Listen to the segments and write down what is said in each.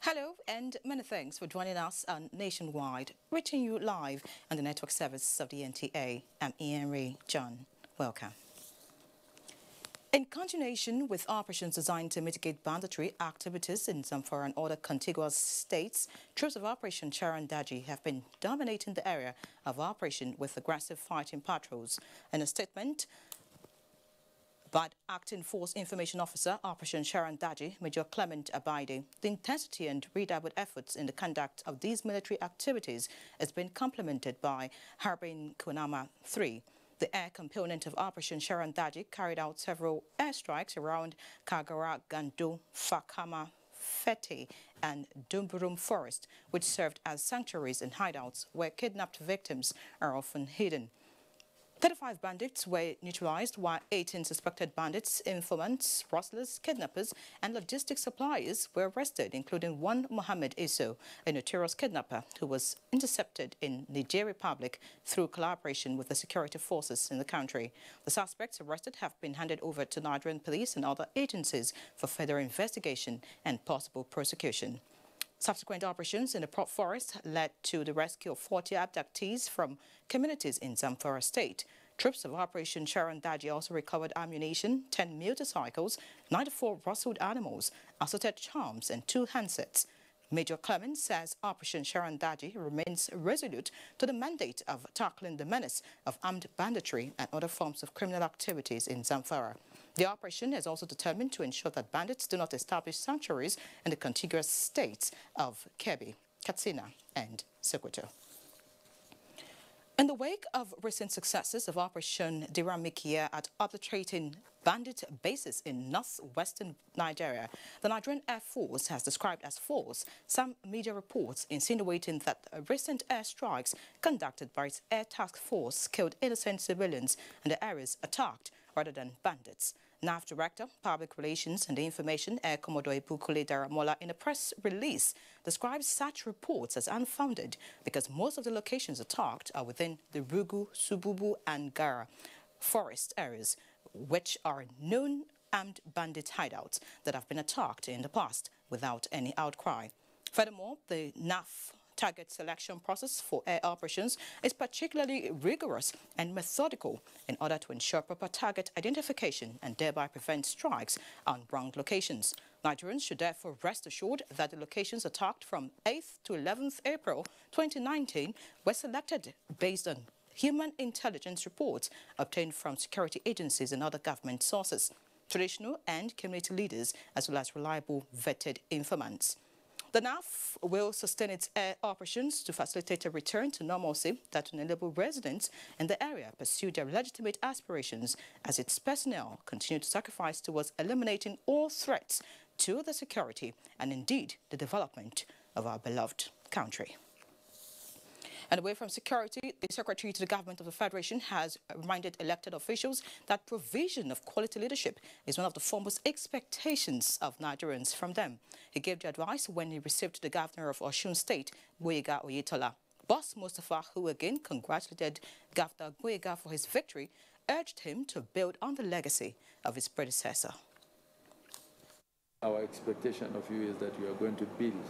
Hello and many thanks for joining us on Nationwide, reaching you live on the network service of the NTA. I'm Ian Ray John. Welcome. In continuation with operations designed to mitigate banditry activities in Zamfara and other contiguous states, troops of Operation Charan Daji have been dominating the area of operation with aggressive fighting patrols. In a statement by Acting Force Information Officer, Operation Charan Daji, Major Clement Abaide, the intensity and redoubled efforts in the conduct of these military activities has been complemented by Harbin Kunama 3. The air component of Operation Charan Daji carried out several airstrikes around Kagara, Gandu, Fakama, Fete and Dumburum Forest, which served as sanctuaries and hideouts where kidnapped victims are often hidden. 35 bandits were neutralized, while 18 suspected bandits, informants, rustlers, kidnappers, and logistics suppliers were arrested, including one Mohammed Iso, a notorious kidnapper who was intercepted in Niger Republic through collaboration with the security forces in the country. The suspects arrested have been handed over to Nigerian police and other agencies for further investigation and possible prosecution. Subsequent operations in the Prop Forest led to the rescue of 40 abductees from communities in Zamfara State. Troops of Operation Charan Daji also recovered ammunition, 10 motorcycles, 94 rustled animals, assorted charms and 2 handsets. Major Clemens says Operation Charan Daji remains resolute to the mandate of tackling the menace of armed banditry and other forms of criminal activities in Zamfara. The operation is also determined to ensure that bandits do not establish sanctuaries in the contiguous states of Kebbi, Katsina and Sokoto. In the wake of recent successes of Operation Diramikia at obliterating bandit bases in northwestern Nigeria, the Nigerian Air Force has described as false some media reports insinuating that recent airstrikes conducted by its Air Task Force killed innocent civilians in the areas attacked rather than bandits. NAF Director, Public Relations and Information, Air Commodore Bukule Daramola, in a press release, describes such reports as unfounded because most of the locations attacked are within the Rugu, Sububu and Gara forest areas, which are known armed bandit hideouts that have been attacked in the past without any outcry. Furthermore, the NAF target selection process for air operations is particularly rigorous and methodical in order to ensure proper target identification and thereby prevent strikes on wrong locations. Nigerians should therefore rest assured that the locations attacked from 8th to 11th April 2019 were selected based on human intelligence reports obtained from security agencies and other government sources, traditional and community leaders, as well as reliable vetted informants. The NAF will sustain its air operations to facilitate a return to normalcy that will enable residents in the area pursue their legitimate aspirations as its personnel continue to sacrifice towards eliminating all threats to the security and indeed the development of our beloved country. And away from security, the Secretary to the Government of the Federation has reminded elected officials that provision of quality leadership is one of the foremost expectations of Nigerians from them. He gave the advice when he received the Governor of Osun State, Gboyega Oyetola. Boss Mustafa, who again congratulated Governor Gboyega for his victory, urged him to build on the legacy of his predecessor. Our expectation of you is that you are going to build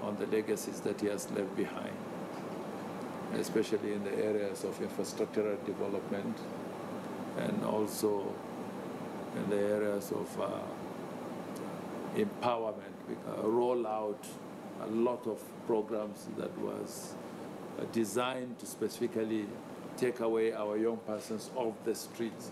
on the legacies that he has left behind, especially in the areas of infrastructural development and also in the areas of empowerment. We roll out a lot of programs that was designed to specifically take away our young persons off the streets.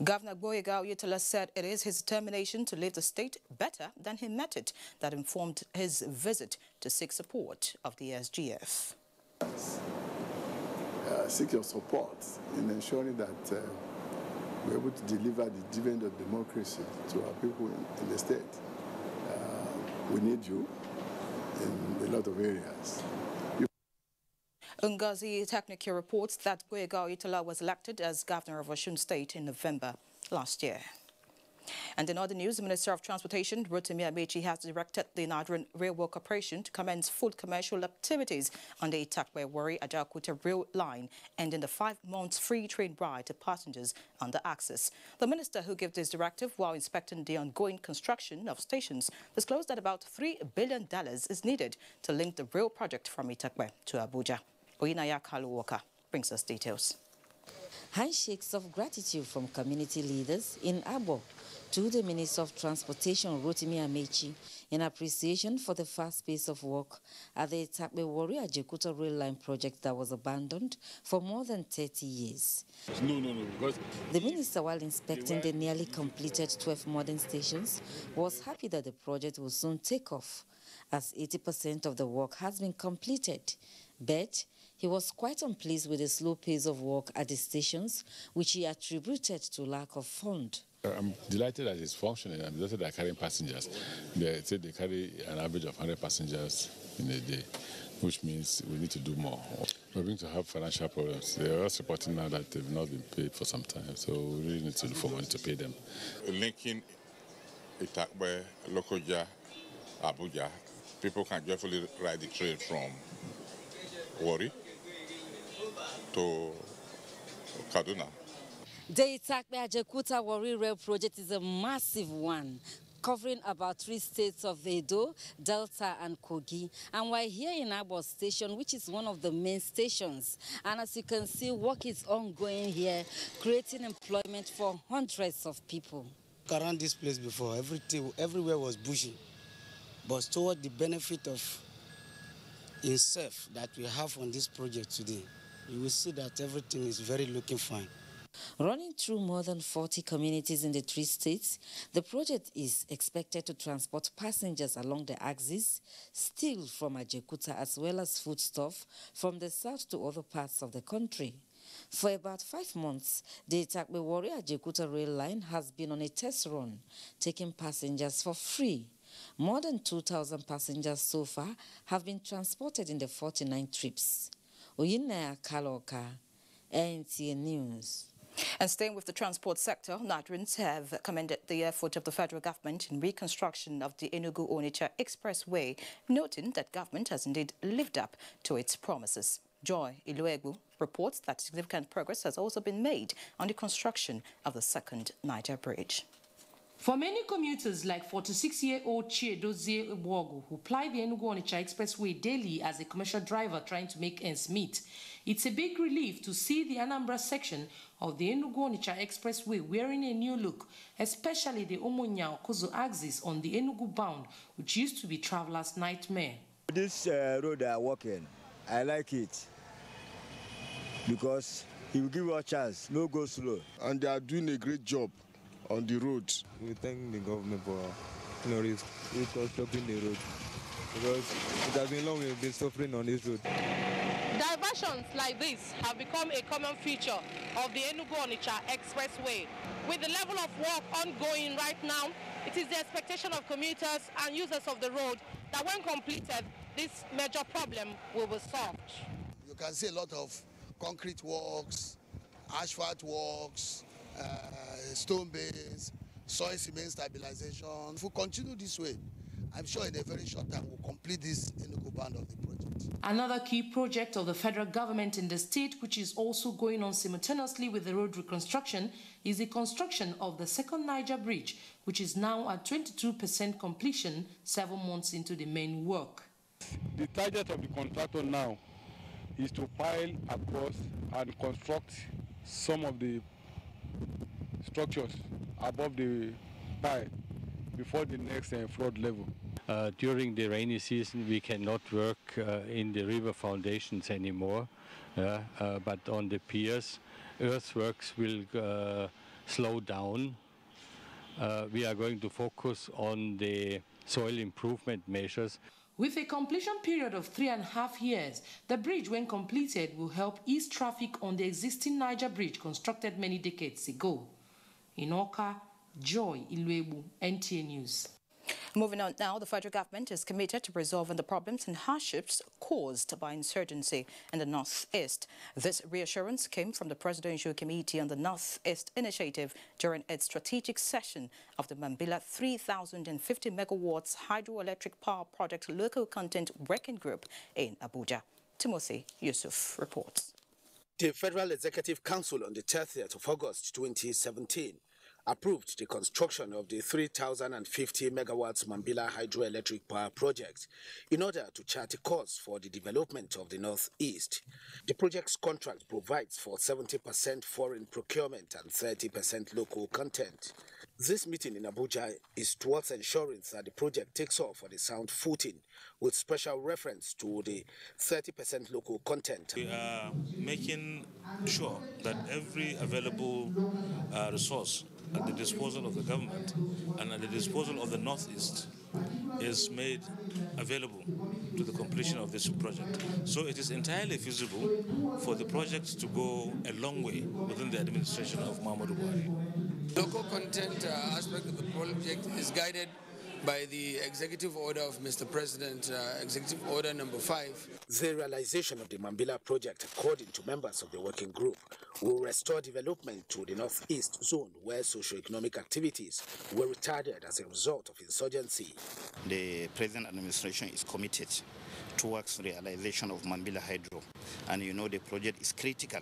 Governor Gboyega Oyetola said it is his determination to leave the state better than he met it that informed his visit to seek support of the SGF. Seek your support in ensuring that we're able to deliver the dividend of democracy to our people in the state. We need you in a lot of areas. Ngozi Technicure reports that Gboyega Oyetola was elected as governor of Osun State in November last year. And in other news, the Minister of Transportation, Rotimi Amechi, has directed the Nigerian Railway Corporation to commence full commercial activities on the Itakpe-Warri-Ajaokuta rail line, ending the 5 months free train ride to passengers on the axis. The minister, who gave this directive while inspecting the ongoing construction of stations, disclosed that about $3 billion is needed to link the rail project from Itakpe to Abuja. Oyinaya Kaluwoka brings us details. Handshakes of gratitude from community leaders in Abo to the Minister of Transportation, Rotimi Amechi, in appreciation for the fast pace of work at the Itakpe-Warri-Ajaokuta rail line project that was abandoned for more than 30 years. No. Because the minister, while inspecting the nearly completed 12 modern stations, was happy that the project will soon take off, as 80% of the work has been completed. But he was quite unpleased with the slow pace of work at the stations, which he attributed to lack of fund. I'm delighted that it's functioning. I'm delighted that carrying passengers. They say they carry an average of 100 passengers in a day, which means we need to do more. We're going to have financial problems. They are also reporting now that they've not been paid for some time, so we really need to look for money to pay them. Linking Itakpe, Lokoja, Abuja, people can joyfully ride the train from Warri to Kaduna. The Itakpe-Ajaokuta Warri Rail project is a massive one, covering about 3 states of Edo, Delta and Kogi. And we're here in Abo Station, which is one of the main stations. And as you can see, work is ongoing here, creating employment for hundreds of people. Around this place before, everywhere was bushy. But toward the benefit of itself that we have on this project today, you will see that everything is very looking fine. Running through more than 40 communities in the 3 states, the project is expected to transport passengers along the axis, steel from Ajaokuta, as well as foodstuff from the south to other parts of the country. For about 5 months, the Itakpe-Warri-Ajaokuta rail line has been on a test run, taking passengers for free. More than 2,000 passengers so far have been transported in the 49 trips. Oyinaya Kaluwoka, NTA News. And staying with the transport sector, Nigerians have commended the effort of the federal government in reconstruction of the Enugu-Onitsha Expressway, noting that government has indeed lived up to its promises. Joy Iluegbu reports that significant progress has also been made on the construction of the second Niger Bridge. For many commuters like 46-year-old Chiedozie Iwogu, who ply the Enugu-Onitsha Expressway daily as a commercial driver trying to make ends meet, it's a big relief to see the Anambra section of the Enugu-Onitsha Expressway wearing a new look, especially the Omonya-Okozo axis on the Enugu bound, which used to be travelers' nightmare. This road I walk in, I like it because he will give us a chance, no go slow. And they are doing a great job on the road. We thank the government for reconstructing the road because it has been long we've been suffering on this road. Diversions like this have become a common feature of the Enugu-Onitsha Expressway. With the level of work ongoing right now, it is the expectation of commuters and users of the road that when completed, this major problem will be solved. You can see a lot of concrete works, asphalt works, stone base, soil cement stabilization. If we continue this way, I'm sure in a very short time we'll complete this Enugu band of the project. Another key project of the federal government in the state, which is also going on simultaneously with the road reconstruction, is the construction of the second Niger Bridge, which is now at 22% completion 7 months into the main work. The target of the contractor now is to pile across and construct some of the structures above the pile before the next flood level. During the rainy season, we cannot work in the river foundations anymore, but on the piers, earthworks will slow down. We are going to focus on the soil improvement measures. With a completion period of 3.5 years, the bridge, when completed, will help ease traffic on the existing Niger Bridge constructed many decades ago. In Awka, Joy Iluebu, NTA News. Moving on now, the federal government is committed to resolving the problems and hardships caused by insurgency in the Northeast. This reassurance came from the Presidential Committee on the Northeast Initiative during its strategic session of the Mambila 3,050 megawatts hydroelectric power project local content working group in Abuja. Timothy Yusuf reports. The Federal Executive Council on the 30th of August 2017 approved the construction of the 3,050 megawatts Mambila hydroelectric power project in order to chart a course for the development of the Northeast. The project's contract provides for 70% foreign procurement and 30% local content. This meeting in Abuja is towards ensuring that the project takes off on a sound footing, with special reference to the 30% local content. We are making sure that every available resource at the disposal of the government and at the disposal of the Northeast is made available to the completion of this project. So it is entirely feasible for the project to go a long way within the administration of Muhammadu Buhari. Local content aspect of the project is guided by the executive order of Mr. President, Executive Order number 5. The realization of the Mambila project, according to members of the working group, will restore development to the Northeast zone where socio-economic activities were retarded as a result of insurgency. The present administration is committed towards realization of Mambila Hydro, and you know the project is critical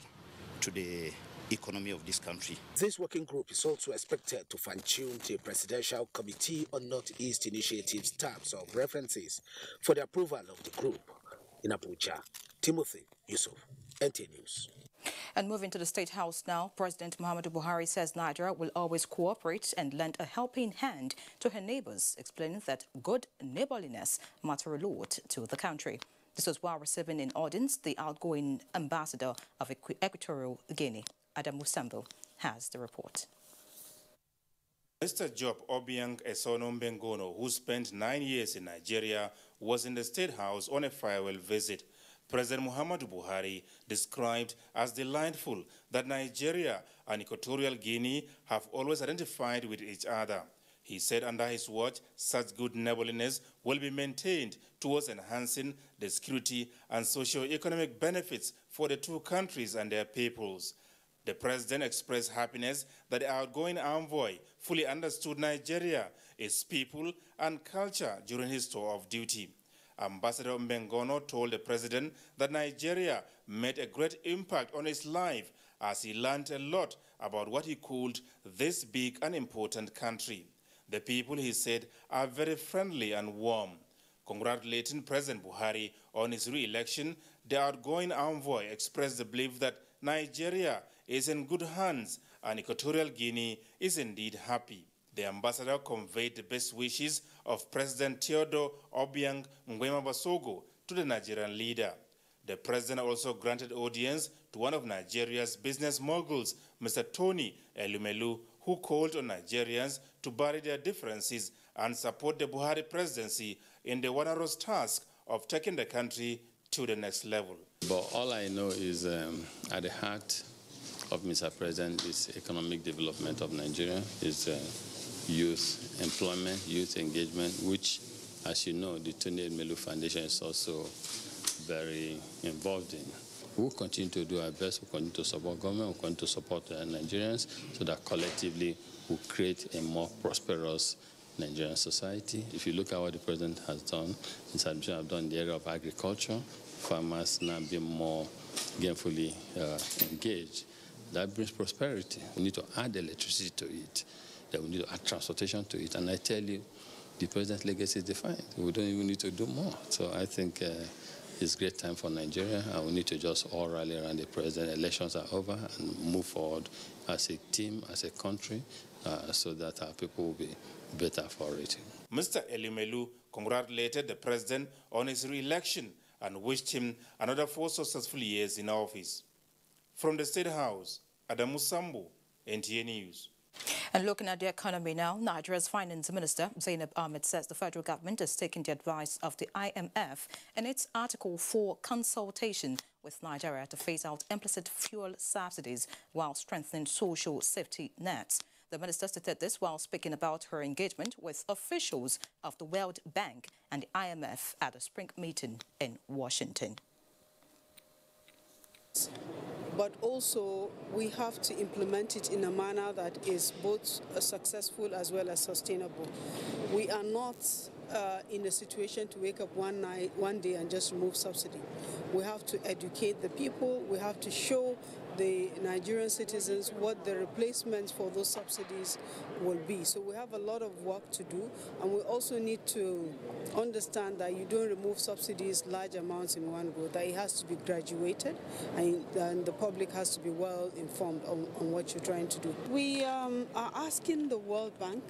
to the economy of this country. This working group is also expected to fine-tune the Presidential Committee on Northeast Initiative's tabs of references for the approval of the group. In Abuja, Timothy Yusuf, NTA News. And moving to the State House now, President Muhammadu Buhari says Nigeria will always cooperate and lend a helping hand to her neighbors, explaining that good neighborliness matters a lot to the country. This was while receiving in audience the outgoing ambassador of Equatorial Guinea. Adamu Sambo has the report. Mr. Job Obiang Esono Mbengono, who spent 9 years in Nigeria, was in the State House on a farewell visit. President Muhammadu Buhari described as delightful that Nigeria and Equatorial Guinea have always identified with each other. He said under his watch, such good neighborliness will be maintained towards enhancing the security and socio-economic benefits for the two countries and their peoples. The president expressed happiness that the outgoing envoy fully understood Nigeria, its people and culture during his tour of duty. Ambassador Mbengono told the president that Nigeria made a great impact on his life as he learned a lot about what he called this big and important country. The people, he said, are very friendly and warm. Congratulating President Buhari on his re-election, the outgoing envoy expressed the belief that Nigeria is in good hands and Equatorial Guinea is indeed happy. The ambassador conveyed the best wishes of President Theodore Obiang Nguema Basogo to the Nigerian leader. The president also granted audience to one of Nigeria's business moguls, Mr. Tony Elumelu, who called on Nigerians to bury their differences and support the Buhari presidency in the onerous task of taking the country to the next level. But all I know is at the heart of Mr. President is economic development of Nigeria, is youth employment, youth engagement, which, as you know, the Tony Elumelu Foundation is also very involved in. We'll continue to do our best. We'll continue to support government. We'll continue to support Nigerians so that collectively we'll create a more prosperous Nigerian society. If you look at what the president has done, his administration have done in the area of agriculture, farmers now being more gainfully engaged. That brings prosperity. We need to add electricity to it. Then we need to add transportation to it. And I tell you, the president's legacy is defined. We don't even need to do more. So I think it's a great time for Nigeria, and we need to just all rally around the president. Elections are over and move forward as a team, as a country, so that our people will be better for it. Mr. Elumelu congratulated the president on his re-election and wished him another 4 successful years in office. From the State House, Adamu Sambo, NTA News. And looking at the economy now, Nigeria's Finance Minister Zainab Ahmed says the federal government is taking the advice of the IMF in its Article 4 consultation with Nigeria to phase out implicit fuel subsidies while strengthening social safety nets. The minister stated this while speaking about her engagement with officials of the World Bank and the IMF at a spring meeting in Washington. But also we have to implement it in a manner that is both successful as well as sustainable. We are not in a situation to wake up one day and just remove subsidy. We have to educate the people. We have to show the Nigerian citizens what the replacements for those subsidies will be. So we have a lot of work to do, and we also need to understand that you don't remove subsidies large amounts in one go, that it has to be graduated, and the public has to be well informed on what you're trying to do. We are asking the World Bank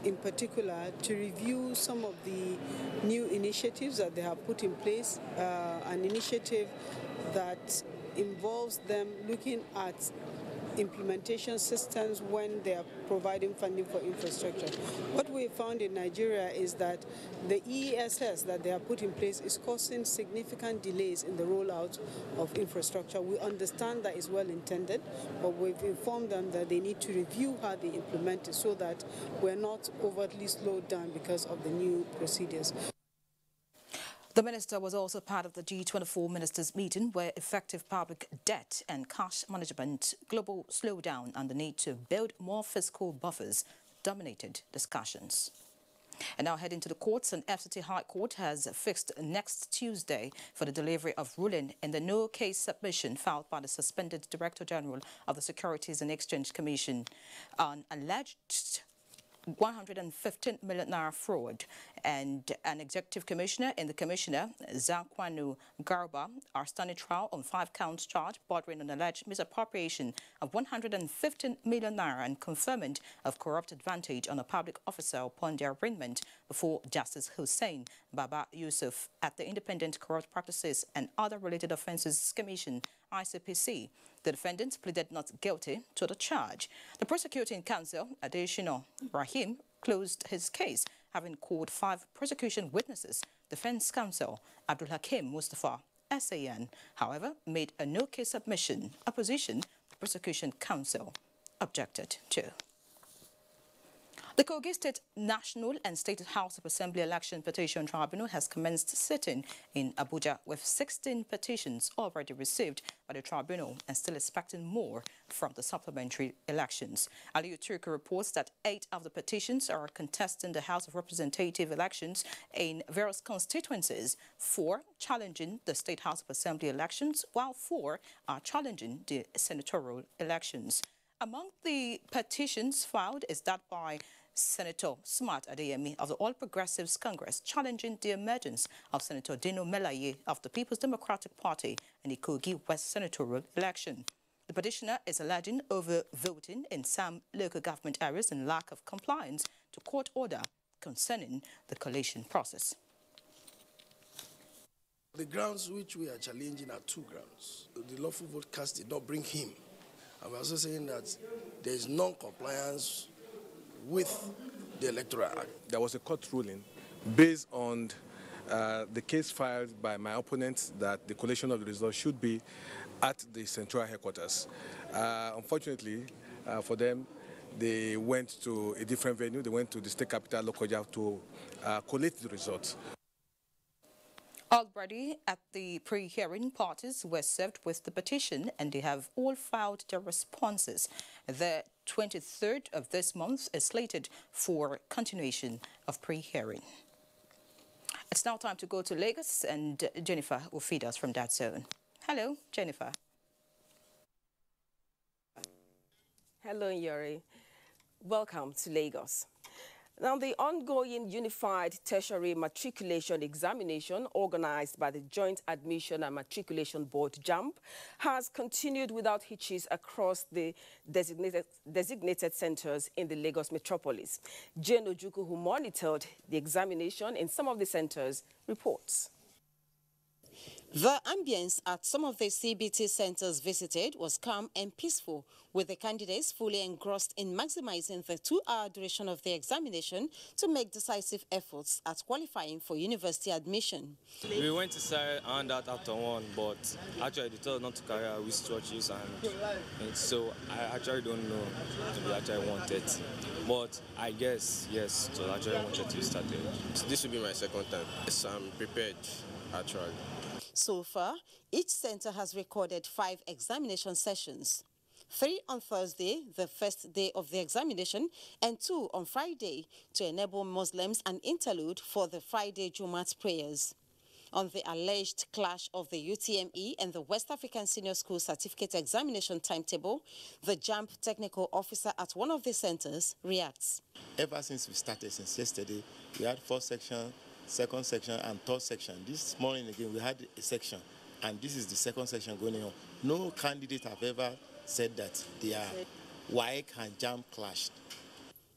in particular to review some of the new initiatives that they have put in place, an initiative that involves them looking at implementation systems when they are providing funding for infrastructure. What we found in Nigeria is that the EESS that they have put in place is causing significant delays in the rollout of infrastructure. We understand that is well intended, but we've informed them that they need to review how they implement it so that we're not overtly slowed down because of the new procedures. The minister was also part of the G24 ministers meeting where effective public debt and cash management, global slowdown and the need to build more fiscal buffers dominated discussions. And now heading to the courts, an FCT High Court has fixed next Tuesday for the delivery of ruling in the no-case submission filed by the suspended Director General of the Securities and Exchange Commission on alleged 115 million naira fraud, and an executive commissioner and the commissioner, Zankwanu Garba, are standing trial on 5 counts charge bordering on alleged misappropriation of 115 million naira and conferment of corrupt advantage on a public officer upon their arraignment before Justice Hussein Baba Yusuf at the Independent Corrupt Practices and Other Related Offences Commission, ICPC. The defendants pleaded not guilty to the charge. The prosecuting counsel, Adeshino Rahim, closed his case, having called 5 prosecution witnesses. Defense counsel Abdul Hakim Mustafa, SAN, however, made a no-case submission, a position the prosecution counsel objected to. The Kogi State National and State House of Assembly Election Petition Tribunal has commenced sitting in Abuja with 16 petitions already received by the tribunal and still expecting more from the supplementary elections. Aliyu Turku reports that 8 of the petitions are contesting the House of Representative elections in various constituencies, 4 challenging the State House of Assembly elections, while 4 are challenging the senatorial elections. Among the petitions filed is that by Senator Smart Adeyemi of the All Progressives Congress challenging the emergence of Senator Dino Melaye of the People's Democratic Party in the Kogi West senatorial election. The petitioner is alleging over-voting in some local government areas and lack of compliance to court order concerning the collation process. The grounds which we are challenging are 2 grounds. The lawful vote cast did not bring him. I'm also saying that there is non-compliance with the Electoral Act. There was a court ruling based on the case filed by my opponents that the collation of the results should be at the central headquarters. Unfortunately for them, they went to a different venue. They went to the state capital, Lokoja, to collate the results. Already at the pre-hearing, parties were served with the petition and they have all filed their responses. The 23rd of this month is slated for continuation of pre-hearing. It's now time to go to Lagos, and Jennifer will feed us from that zone. Hello, Jennifer. Hello, Yuri. Welcome to Lagos. Now, the ongoing Unified Tertiary Matriculation Examination organized by the Joint Admission and Matriculation Board, JAMB, has continued without hitches across the designated centers in the Lagos metropolis. Jane Ojuku, who monitored the examination in some of the centers, reports. The ambience at some of the CBT centers visited was calm and peaceful, with the candidates fully engrossed in maximizing the 2-hour duration of the examination to make decisive efforts at qualifying for university admission. We went to say around that after 1, but actually they told us not to carry our wristwatches, and so I actually don't know if we actually wanted. But I guess, yes, so actually wanted to start it. This will be my second time. Yes, I'm prepared, actually. So far, each center has recorded 5 examination sessions. 3 on Thursday, the first day of the examination, and 2 on Friday to enable Muslims an interlude for the Friday Jumat prayers. On the alleged clash of the UTME and the West African Senior School Certificate Examination timetable, the JAMB technical officer at one of the centers reacts. Ever since we started, since yesterday, we had 4 sections, 2nd section and 3rd section. This morning again we had a section, and this is the 2nd section going on. No candidate have ever said that their WAEC and JAMB clashed.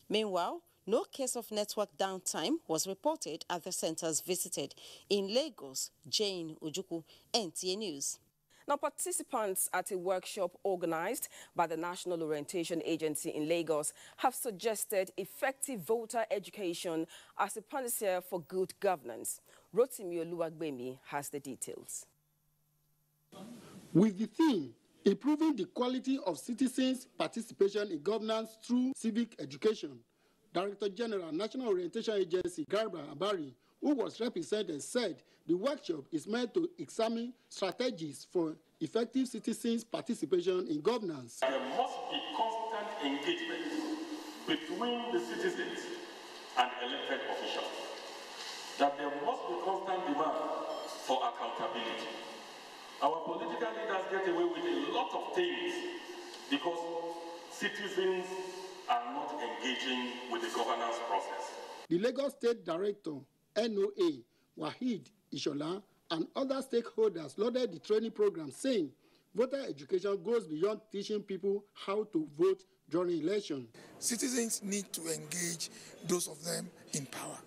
Meanwhile, no case of network downtime was reported at the centers visited. In Lagos, Jane Ujuku, NTA News. Now, participants at a workshop organized by the National Orientation Agency in Lagos have suggested effective voter education as a panacea for good governance. Rotimi Oluwagbemi has the details. With the theme, improving the quality of citizens' participation in governance through civic education, Director General, National Orientation Agency, Garba Abari, who was represented, said the workshop is meant to examine strategies for effective citizens' participation in governance. There must be constant engagement between the citizens and elected officials. That there must be constant demand for accountability. Our political leaders get away with a lot of things because citizens are not engaging with the governance process. The Lagos State Director, NOA, Wahid Ishola, and other stakeholders lauded the training program, saying voter education goes beyond teaching people how to vote during election. Citizens need to engage those of them in power,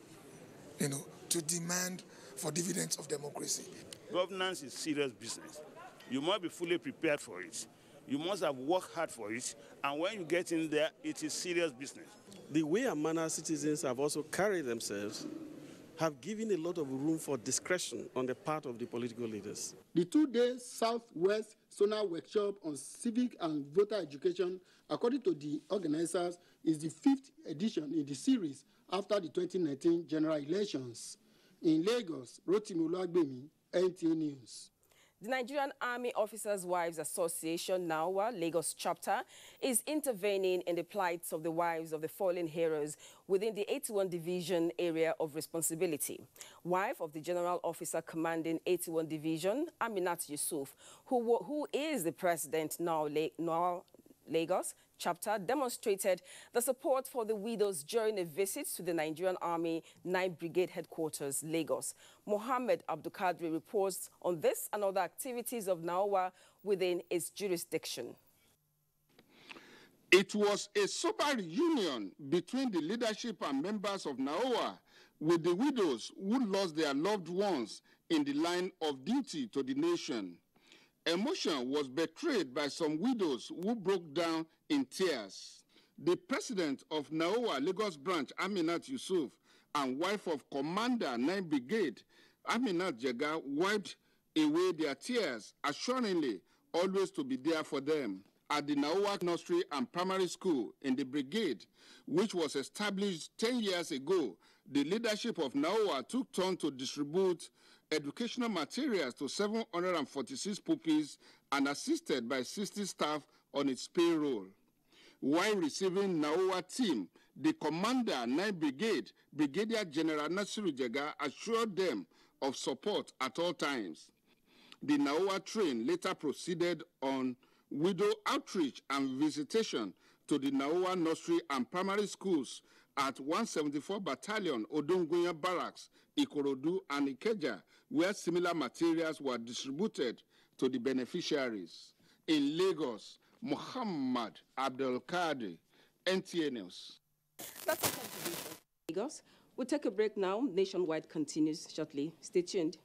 to demand for dividends of democracy. Governance is serious business. You must be fully prepared for it. You must have worked hard for it, and when you get in there, it is serious business. The way and manner citizens have also carried themselves have given a lot of room for discretion on the part of the political leaders. The 2-day Southwest Zonal Workshop on Civic and Voter Education, according to the organizers, is the 5th edition in the series after the 2019 general elections. In Lagos, Rotimi Oluwagbemi, NTA News. The Nigerian Army Officers' Wives Association, NAWA, Lagos chapter, is intervening in the plights of the wives of the fallen heroes within the 81 Division area of responsibility. Wife of the General Officer commanding 81 Division, Aminat Yusuf, who is the president now Lagos chapter, demonstrated the support for the widows during a visit to the Nigerian Army 9th Brigade headquarters, Lagos. Mohammed Abdulkadri reports on this and other activities of NAWA within its jurisdiction. It was a sober reunion between the leadership and members of NAWA with the widows who lost their loved ones in the line of duty to the nation. Emotion was betrayed by some widows who broke down in tears. The president of NAWA Lagos branch, Aminat Yusuf, and wife of Commander 9th Brigade, Aminat Jega, wiped away their tears, assuringly always to be there for them. At the NAWA Nursery and Primary School in the brigade, which was established 10 years ago, the leadership of NAWA took turn to distribute educational materials to 746 pupils and assisted by 60 staff on its payroll. While receiving NAWA team, the commander, 9th Brigade, Brigadier General Nasiru Jega, assured them of support at all times. The NAWA train later proceeded on widow outreach and visitation to the NAWA Nursery and Primary Schools at 174 Battalion, Odongoya Barracks, Ikorodu, and Ikeja, where similar materials were distributed to the beneficiaries. In Lagos, Muhammad Abdul Qadir, NTA News. That's all from Lagos. We'll take a break now. Nationwide continues shortly. Stay tuned.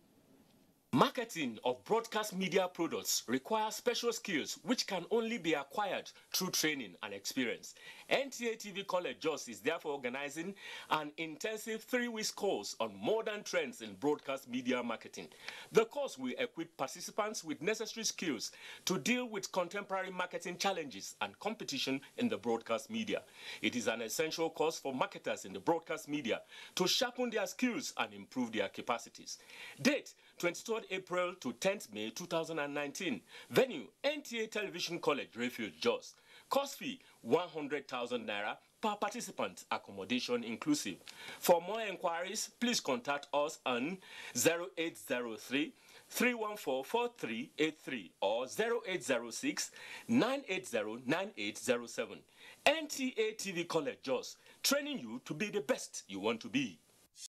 Marketing of broadcast media products requires special skills which can only be acquired through training and experience. NTA TV College Jos is therefore organizing an intensive 3-week course on modern trends in broadcast media marketing. The course will equip participants with necessary skills to deal with contemporary marketing challenges and competition in the broadcast media. It is an essential course for marketers in the broadcast media to sharpen their skills and improve their capacities. Date: 23rd April to 10th May 2019. Venue: NTA Television College, Refuge, Jos. Course fee: 100,000 naira per participant, accommodation inclusive. For more inquiries, please contact us on 0803 314-4383 or 0806 980 9807. NTA TV College Jos, training you to be the best you want to be.